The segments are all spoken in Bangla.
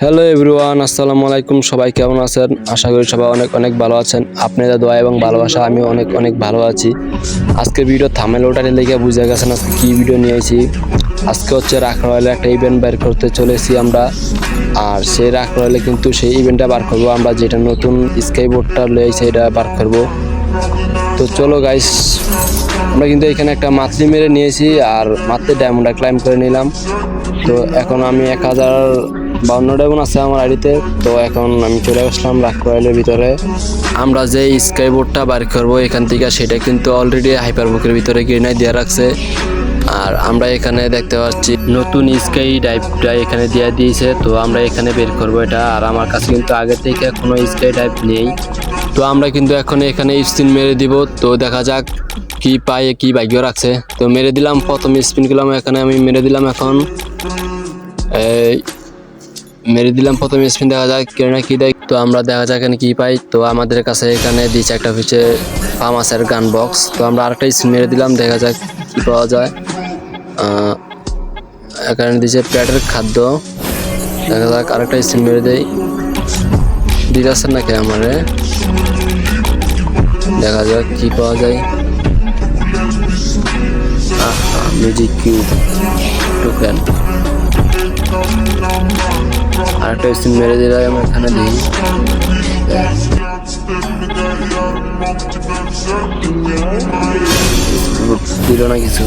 হ্যালো এভরিওয়ান, আসসালামু আলাইকুম। সবাই কেমন আছেন? আশা করি সবাই অনেক অনেক ভালো আছেন। আপনাদের দোয়া এবং ভালোবাসা আমি অনেক অনেক ভালো আছি। আজকে ভিডিও থাম্বনেল ওঠারে লেগে বুঝে গেছেন আজকে কী ভিডিও নিয়েছি। আজকে হচ্ছে রাখরওয়ালে একটা ইভেন্ট বের করতে চলেছি আমরা। আর সেই রাখরওয়ালে কিন্তু সেই ইভেন্টটা বার করবো আমরা, যেটা নতুন স্কাইবোর্ডটা লয়েছে এটা বার করবো। তো চলো গাইস, আমরা কিন্তু এখানে একটা মাতলি মেরে নিয়েছি আর মাতলি ডায়মন্ডটা ক্লাইম করে নিলাম। তো এখন আমি 1052 ডায়মন্ড আছে আমার আইডিতে। তো এখন আমি চলে আসলাম রাখরওয়ালের ভিতরে। আমরা যে স্কাইবোর্ডটা বার করবো এখান থেকে, সেটা কিন্তু অলরেডি হাইপারবুকের ভিতরে গ্রেনাই দেওয়া রাখছে। আর আমরা এখানে দেখতে পাচ্ছি নতুন স্কাই ডাইভটা এখানে দিয়ে দিয়েছে। তো আমরা এখানে বের করবো এটা। আর আমার কাছে কিন্তু আগে থেকে কোনো স্কাই ডাইভ নেই। তো আমরা কিন্তু এখন এখানে স্পিন মেরে দিব। তো দেখা যাক কি পায়, কি ভাগ্য রাখছে। তো মেরে দিলাম, প্রথম স্পিন করলাম এখানে আমি মেরে দিলাম। এখন মেরে দিলাম প্রথম স্পিন, দেখা যাক কেনা কি দেয়। তো আমরা দেখা যাক এখানে কি পাই। তো আমাদের কাছে এখানে দিচ্ছে একটা হচ্ছে ফার্মাসের গান বক্স। তো আমরা আরেকটা স্পিন মেরে দিলাম, দেখা যাক কি পাওয়া যায়। এখানে দিচ্ছে প্যাটের খাদ্য, দেখা যাক আরেকটা স্পিন মেরে দেই। দিচ্ছে নাকি আমারে, দেখা যাক কি পাওয়া যায়। মিউজিক কিউব টোকেন, আরেকটা স্পিন মেরে দিলাম আমি এখানে দিই। দিল না কিছু।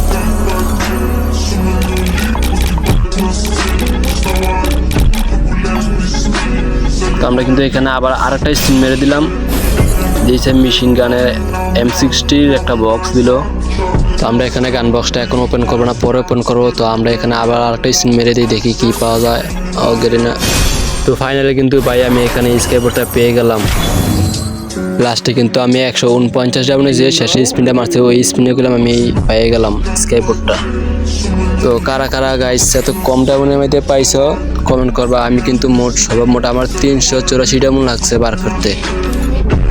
তো আমরা কিন্তু এখানে আবার আরেকটা স্পিন মেরে দিলাম, দিয়েছে মেশিন গানের M60 একটা বক্স দিল। তো আমরা এখানে গান বক্সটা এখন ওপেন করবো না, পরে ওপেন করবো। তো আমরা এখানে আবার আরেকটা স্পিন মেরে দিই, দেখি কি পাওয়া যায়। না। তো ফাইনালি কিন্তু ভাই আমি এখানে স্কাইবোর্ডটা পেয়ে গেলাম। লাস্টে কিন্তু আমি 149 ডাউনে যে শেষে স্পিনটা মারছে ওই স্পিনে গেলাম, আমি পেয়ে গেলাম স্কাইবোর্ডটা। তো কারা কারা গাইস এত কম ডাউনের মধ্যে পাইছো কমেন্ট করবা। আমি কিন্তু মোট আমার 384 ডাউন লাগছে বার করতে।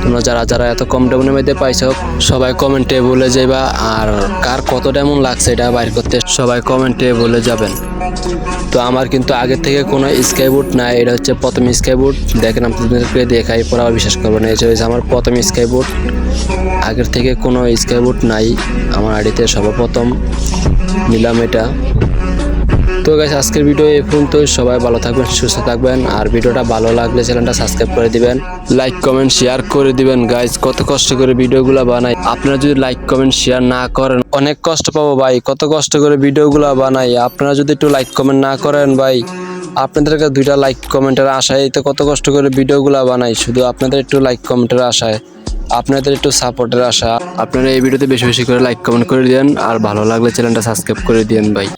তোমরা যারা যারা এত কম ডায়মন্ডের মধ্যে পাইছো সবাই কমেন্টে বলে যাবা। আর কার কত ডায়মন্ড লাগছে এটা বাইর করতে সবাই কমেন্টে বলে যাবেন। তো আমার কিন্তু আগে থেকে কোনো স্কাইবোর্ড নাই, এটা হচ্ছে প্রথম স্কাইবোর্ড। দেখেন আপনাদেরকে দেখাই পরে আবার বিশ্বাস করবেন, এটা হচ্ছে আমার প্রথম স্কাইবোর্ড। আগের থেকে কোনো স্কাইবোর্ড নাই আমার আইডিতে, সর্বপ্রথম নিলাম এটা। তো গাইস আজকের ভিডিও এই পর্যন্ত। সবাই ভালো থাকবেন, সুস্থ থাকবেন। আর ভিডিওটা ভালো লাগলে চ্যানেলটা সাবস্ক্রাইব করে দিবেন, লাইক কমেন্ট শেয়ার করে দিবেন। গাইস কত কষ্ট করে ভিডিওগুলো বানাই, আপনারা যদি লাইক কমেন্ট শেয়ার না করেন অনেক কষ্ট পাবো ভাই। কত কষ্ট করে ভিডিওগুলো বানাই, আপনারা যদি একটু লাইক কমেন্ট না করেন ভাই, আপনাদেরকে 2টা লাইক কমেন্টের আশায় তো কত কষ্ট করে ভিডিওগুলো বানাই, শুধু আপনাদের একটু লাইক কমেন্টের আশায়, আপনাদের একটু সাপোর্টের আশা। আপনারা এই ভিডিওতে বেশি বেশি করে লাইক কমেন্ট করে দিন, আর ভালো লাগলে চ্যানেলটা সাবস্ক্রাইব করে দিন ভাই।